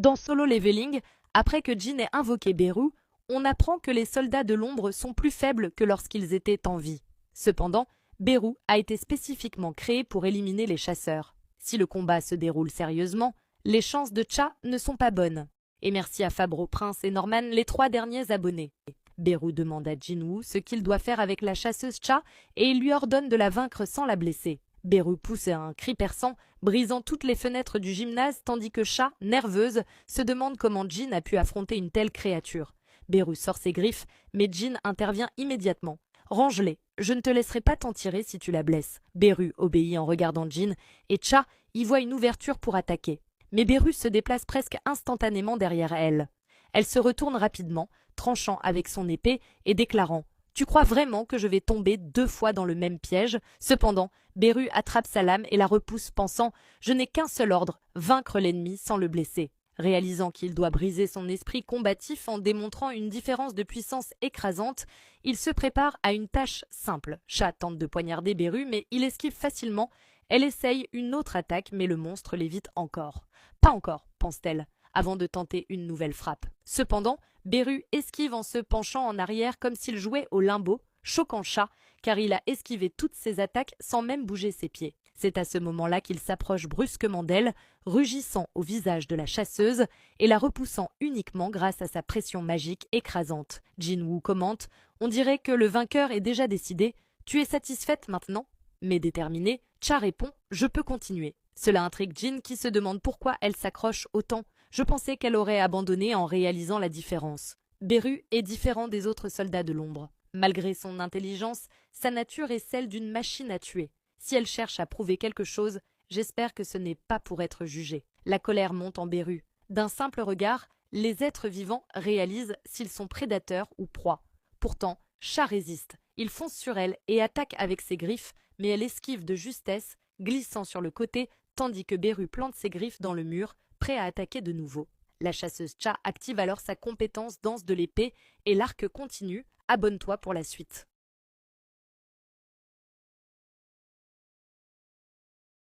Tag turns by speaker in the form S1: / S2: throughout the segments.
S1: Dans Solo Leveling, après que Jin ait invoqué Beru, on apprend que les soldats de l'ombre sont plus faibles que lorsqu'ils étaient en vie. Cependant, Beru a été spécifiquement créé pour éliminer les chasseurs. Si le combat se déroule sérieusement, les chances de Cha ne sont pas bonnes. Et merci à Fabro, Prince et Norman, les 3 derniers abonnés. Beru demande à Jinwoo ce qu'il doit faire avec la chasseuse Cha et il lui ordonne de la vaincre sans la blesser. Beru pousse un cri perçant, brisant toutes les fenêtres du gymnase tandis que Cha, nerveuse, se demande comment Jin a pu affronter une telle créature. Beru sort ses griffes, mais Jin intervient immédiatement. « Range-les, je ne te laisserai pas t'en tirer si tu la blesses. » Beru obéit en regardant Jin et Cha y voit une ouverture pour attaquer. Mais Beru se déplace presque instantanément derrière elle. Elle se retourne rapidement, tranchant avec son épée et déclarant « Tu crois vraiment que je vais tomber 2 fois dans le même piège ?» Cependant, Beru attrape sa lame et la repousse, pensant « Je n'ai qu'un seul ordre, vaincre l'ennemi sans le blesser. » Réalisant qu'il doit briser son esprit combatif en démontrant une différence de puissance écrasante, il se prépare à une tâche simple. Cha tente de poignarder Beru, mais il esquive facilement. Elle essaye une autre attaque, mais le monstre l'évite encore. « Pas encore », pense-t-elle, avant de tenter une nouvelle frappe. Cependant, Beru esquive en se penchant en arrière comme s'il jouait au limbo, choquant Cha, car il a esquivé toutes ses attaques sans même bouger ses pieds. C'est à ce moment-là qu'il s'approche brusquement d'elle, rugissant au visage de la chasseuse et la repoussant uniquement grâce à sa pression magique écrasante. Jinwoo commente « On dirait que le vainqueur est déjà décidé. Tu es satisfaite maintenant ?» Mais déterminée, Cha répond « Je peux continuer. » Cela intrigue Jin qui se demande pourquoi elle s'accroche autant. Je pensais qu'elle aurait abandonné en réalisant la différence. Beru est différent des autres soldats de l'ombre. Malgré son intelligence, sa nature est celle d'une machine à tuer. Si elle cherche à prouver quelque chose, j'espère que ce n'est pas pour être jugée. La colère monte en Beru. D'un simple regard, les êtres vivants réalisent s'ils sont prédateurs ou proies. Pourtant, Cha résiste. Il fonce sur elle et attaque avec ses griffes, mais elle esquive de justesse, glissant sur le côté, tandis que Beru plante ses griffes dans le mur, prêt à attaquer de nouveau. La chasseuse Cha active alors sa compétence danse de l'épée et l'arc continue. Abonne-toi pour la suite.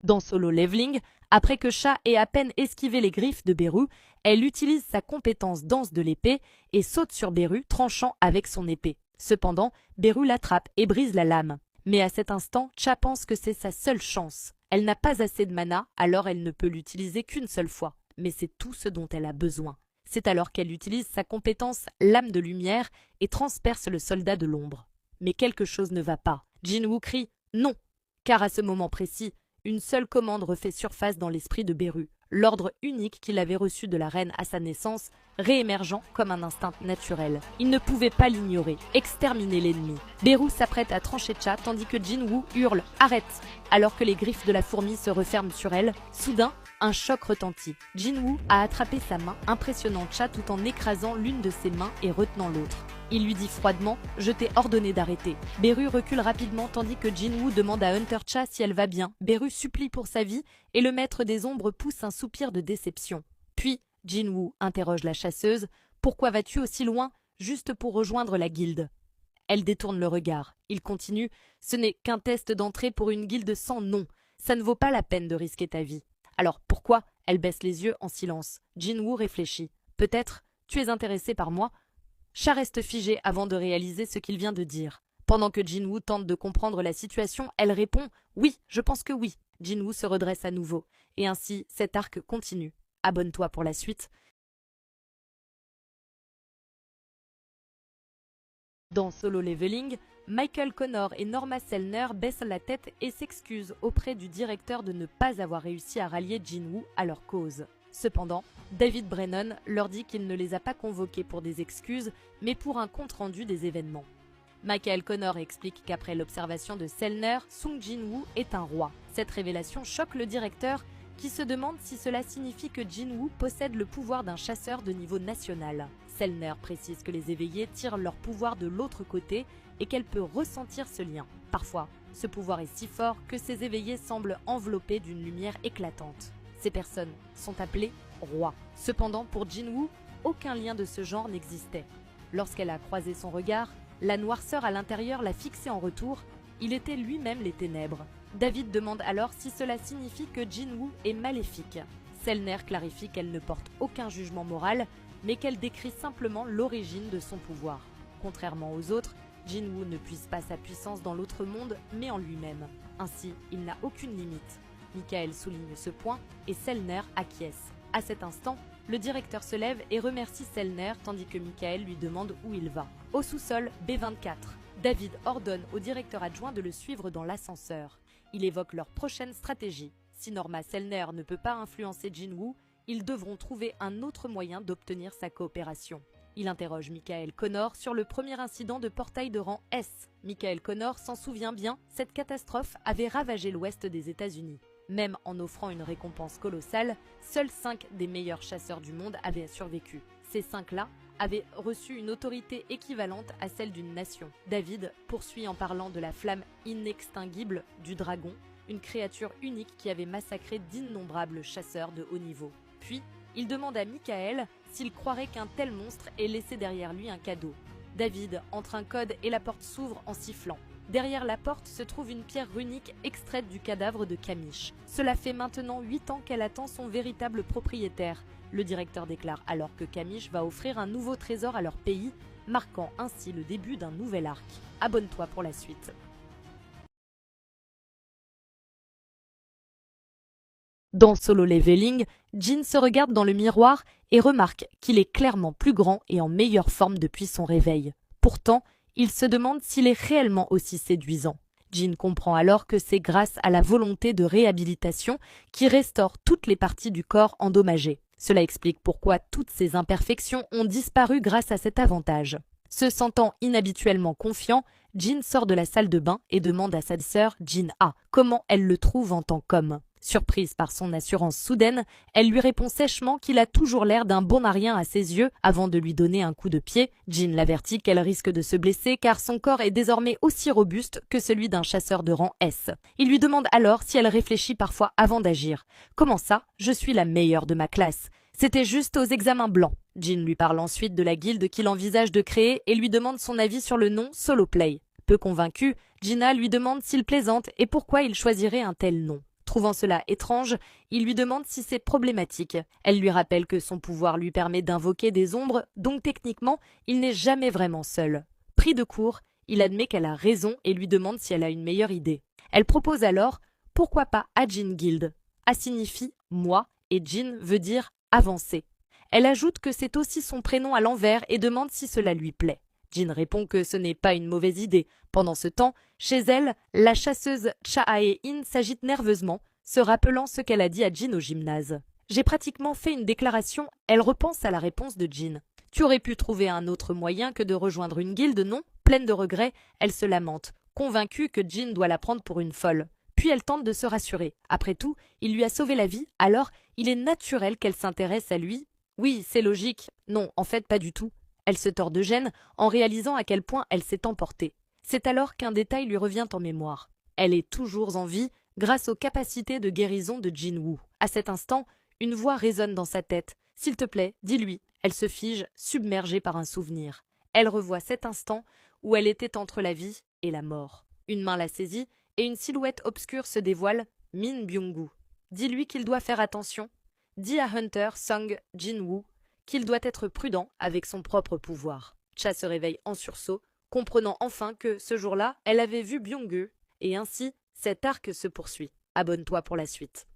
S1: Dans Solo Leveling, après que Cha ait à peine esquivé les griffes de Beru, elle utilise sa compétence danse de l'épée et saute sur Beru, tranchant avec son épée. Cependant, Beru l'attrape et brise la lame. Mais à cet instant, Cha pense que c'est sa seule chance. Elle n'a pas assez de mana, alors elle ne peut l'utiliser qu'une seule fois. Mais c'est tout ce dont elle a besoin. C'est alors qu'elle utilise sa compétence lame de lumière et transperce le soldat de l'ombre. Mais quelque chose ne va pas. Jinwoo crie « Non !» car à ce moment précis, une seule commande refait surface dans l'esprit de Beru, l'ordre unique qu'il avait reçu de la reine à sa naissance, réémergeant comme un instinct naturel. Il ne pouvait pas l'ignorer, exterminer l'ennemi. Beru s'apprête à trancher Cha tandis que Jinwoo hurle « Arrête !» alors que les griffes de la fourmi se referment sur elle. Soudain, un choc retentit. Jinwoo a attrapé sa main, impressionnant Cha tout en écrasant l'une de ses mains et retenant l'autre. Il lui dit froidement « Je t'ai ordonné d'arrêter ». Beru recule rapidement tandis que Jinwoo demande à Hunter Cha si elle va bien. Beru supplie pour sa vie et le maître des ombres pousse un soupir de déception. Puis, Jinwoo interroge la chasseuse « Pourquoi vas-tu aussi loin, juste pour rejoindre la guilde ?» Elle détourne le regard. Il continue « Ce n'est qu'un test d'entrée pour une guilde sans nom. Ça ne vaut pas la peine de risquer ta vie. » Alors pourquoi? Elle baisse les yeux en silence. Jinwoo réfléchit. Peut-être, tu es intéressé par moi? Cha reste figée avant de réaliser ce qu'il vient de dire. Pendant que Jinwoo tente de comprendre la situation, elle répond « Oui, je pense que oui ». Jinwoo se redresse à nouveau. Et ainsi, cet arc continue. Abonne-toi pour la suite. Dans Solo Leveling, Michael Connor et Norma Selner baissent la tête et s'excusent auprès du directeur de ne pas avoir réussi à rallier Jinwoo à leur cause. Cependant, David Brennan leur dit qu'il ne les a pas convoqués pour des excuses, mais pour un compte-rendu des événements. Michael Connor explique qu'après l'observation de Selner, Sung Jinwoo est un roi. Cette révélation choque le directeur qui se demande si cela signifie que Jinwoo possède le pouvoir d'un chasseur de niveau national. Selner précise que les éveillés tirent leur pouvoir de l'autre côté et qu'elle peut ressentir ce lien. Parfois, ce pouvoir est si fort que ces éveillés semblent enveloppés d'une lumière éclatante. Ces personnes sont appelées rois. Cependant, pour Jinwoo, aucun lien de ce genre n'existait. Lorsqu'elle a croisé son regard, la noirceur à l'intérieur l'a fixé en retour. Il était lui-même les ténèbres. David demande alors si cela signifie que Jinwoo est maléfique. Selner clarifie qu'elle ne porte aucun jugement moral, mais qu'elle décrit simplement l'origine de son pouvoir. Contrairement aux autres, Jinwoo ne puise pas sa puissance dans l'autre monde, mais en lui-même. Ainsi, il n'a aucune limite. Michael souligne ce point et Selner acquiesce. À cet instant, le directeur se lève et remercie Selner tandis que Michael lui demande où il va. Au sous-sol, B24. David ordonne au directeur adjoint de le suivre dans l'ascenseur. Il évoque leur prochaine stratégie. Si Norma Selner ne peut pas influencer Jinwoo, ils devront trouver un autre moyen d'obtenir sa coopération. Il interroge Michael Connor sur le premier incident de portail de rang S. Michael Connor s'en souvient bien, cette catastrophe avait ravagé l'ouest des États-Unis. Même en offrant une récompense colossale, seuls 5 des meilleurs chasseurs du monde avaient survécu. Ces 5-là avaient reçu une autorité équivalente à celle d'une nation. David poursuit en parlant de la flamme inextinguible du dragon, une créature unique qui avait massacré d'innombrables chasseurs de haut niveau. Puis, il demande à Michael s'il croirait qu'un tel monstre ait laissé derrière lui un cadeau. David entre un code et la porte s'ouvre en sifflant. Derrière la porte se trouve une pierre runique extraite du cadavre de Kamish. Cela fait maintenant 8 ans qu'elle attend son véritable propriétaire. Le directeur déclare alors que Kamish va offrir un nouveau trésor à leur pays, marquant ainsi le début d'un nouvel arc. Abonne-toi pour la suite. Dans Solo Leveling, Jin se regarde dans le miroir et remarque qu'il est clairement plus grand et en meilleure forme depuis son réveil. Pourtant, il se demande s'il est réellement aussi séduisant. Jin comprend alors que c'est grâce à la volonté de réhabilitation qui restaure toutes les parties du corps endommagées. Cela explique pourquoi toutes ces imperfections ont disparu grâce à cet avantage. Se sentant inhabituellement confiant, Jin sort de la salle de bain et demande à sa sœur Jin-A comment elle le trouve en tant qu'homme. Surprise par son assurance soudaine, elle lui répond sèchement qu'il a toujours l'air d'un bon à rien à ses yeux. Avant de lui donner un coup de pied, Jin l'avertit qu'elle risque de se blesser car son corps est désormais aussi robuste que celui d'un chasseur de rang S. Il lui demande alors si elle réfléchit parfois avant d'agir. « Comment ça? Je suis la meilleure de ma classe. C'était juste aux examens blancs. » Jin lui parle ensuite de la guilde qu'il envisage de créer et lui demande son avis sur le nom Solo Play. Peu convaincu, Jin-A lui demande s'il plaisante et pourquoi il choisirait un tel nom. Trouvant cela étrange, il lui demande si c'est problématique. Elle lui rappelle que son pouvoir lui permet d'invoquer des ombres, donc techniquement, il n'est jamais vraiment seul. Pris de court, il admet qu'elle a raison et lui demande si elle a une meilleure idée. Elle propose alors « Pourquoi pas Ajin Guild ?» A signifie « moi » et Jin veut dire « avancer ». Elle ajoute que c'est aussi son prénom à l'envers et demande si cela lui plaît. Jin répond que ce n'est pas une mauvaise idée. Pendant ce temps, chez elle, la chasseuse Cha-Ae-in s'agite nerveusement, se rappelant ce qu'elle a dit à Jin au gymnase. « J'ai pratiquement fait une déclaration. » Elle repense à la réponse de Jin. « Tu aurais pu trouver un autre moyen que de rejoindre une guilde, non ?» Pleine de regrets, elle se lamente, convaincue que Jin doit la prendre pour une folle. Puis elle tente de se rassurer. Après tout, il lui a sauvé la vie, alors il est naturel qu'elle s'intéresse à lui. Oui, c'est logique. Non, en fait, pas du tout. Elle se tord de gêne en réalisant à quel point elle s'est emportée. C'est alors qu'un détail lui revient en mémoire. Elle est toujours en vie grâce aux capacités de guérison de Jinwoo. À cet instant, une voix résonne dans sa tête. « S'il te plaît, dis-lui ». Elle se fige, submergée par un souvenir. Elle revoit cet instant où elle était entre la vie et la mort. Une main la saisit et une silhouette obscure se dévoile, Min Byung-gu. Dis-lui qu'il doit faire attention. Dis à Hunter Sung Jinwoo qu'il doit être prudent avec son propre pouvoir. Cha se réveille en sursaut, comprenant enfin que, ce jour-là, elle avait vu Byung-gu, et ainsi, cet arc se poursuit. Abonne-toi pour la suite.